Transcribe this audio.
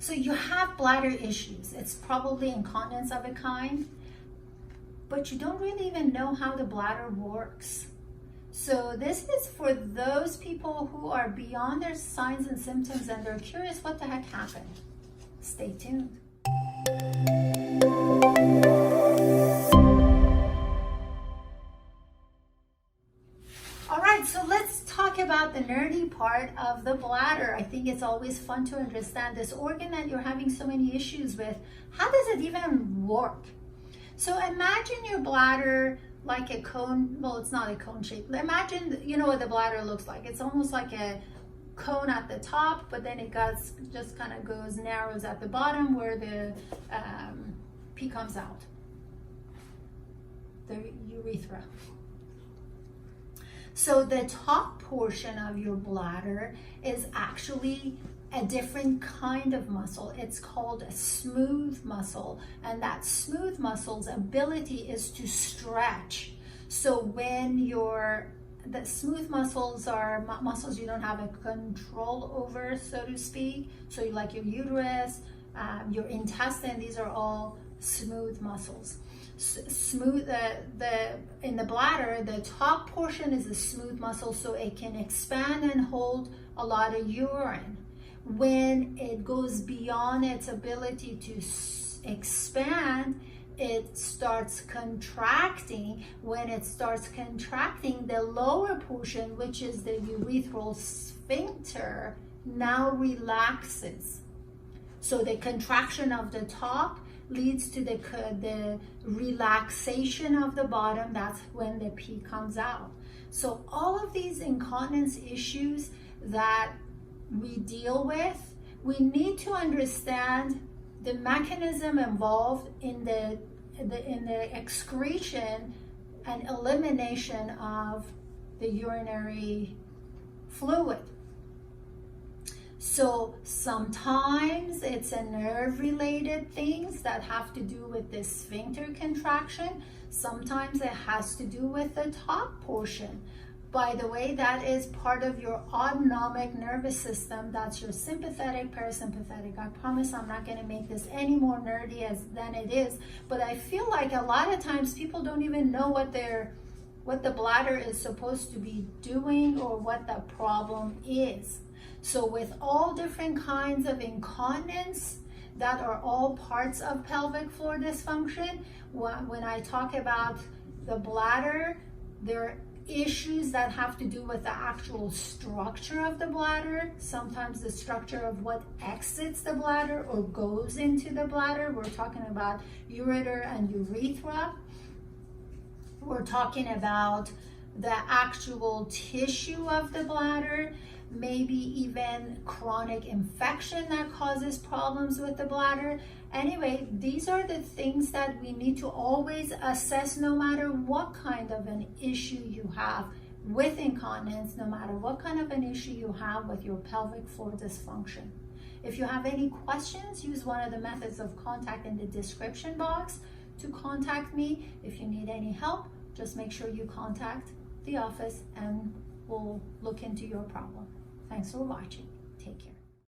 So you have bladder issues. It's probably incontinence of a kind, but you don't really even know how the bladder works. So this is for those people who are beyond their signs and symptoms and they're curious what the heck happened. Stay tuned. All right, so let's talk about the nerdy part of the bladder. I think it's always fun to understand this organ that you're having so many issues with. How does it even work? So imagine your bladder like a cone. Well, it's not a cone shape. Imagine, you know what the bladder looks like. It's almost like a cone at the top, but then it just kind of goes, narrows at the bottom where the pee comes out, the urethra. So the top portion of your bladder is actually a different kind of muscle. It's called a smooth muscle, and that smooth muscle's ability is to stretch. So when the smooth muscles are muscles you don't have a control over, so to speak. So like your uterus, your intestine, these are all smooth muscles. In the bladder, the top portion is a smooth muscle, so it can expand and hold a lot of urine. When it goes beyond its ability to expand, it starts contracting. When it starts contracting, the lower portion, which is the urethral sphincter, now relaxes. So the contraction of the top leads to the relaxation of the bottom. That's when the pee comes out. So all of these incontinence issues that we deal with, we need to understand the mechanism involved in the excretion and elimination of the urinary fluid. So sometimes it's a nerve-related things that have to do with the sphincter contraction. Sometimes it has to do with the top portion. By the way, that is part of your autonomic nervous system. That's your sympathetic, parasympathetic. I promise I'm not going to make this any more nerdy than it is, but I feel like a lot of times people don't even know what the bladder is supposed to be doing or what the problem is. So with all different kinds of incontinence that are all parts of pelvic floor dysfunction, when I talk about the bladder, there are issues that have to do with the actual structure of the bladder, sometimes the structure of what exits the bladder or goes into the bladder. We're talking about ureter and urethra. We're talking about the actual tissue of the bladder, maybe even chronic infection that causes problems with the bladder. Anyway, these are the things that we need to always assess no matter what kind of an issue you have with incontinence, no matter what kind of an issue you have with your pelvic floor dysfunction. If you have any questions, use one of the methods of contact in the description box to contact me. If you need any help, just make sure you contact the office and we'll look into your problem. Thanks for watching. Take care.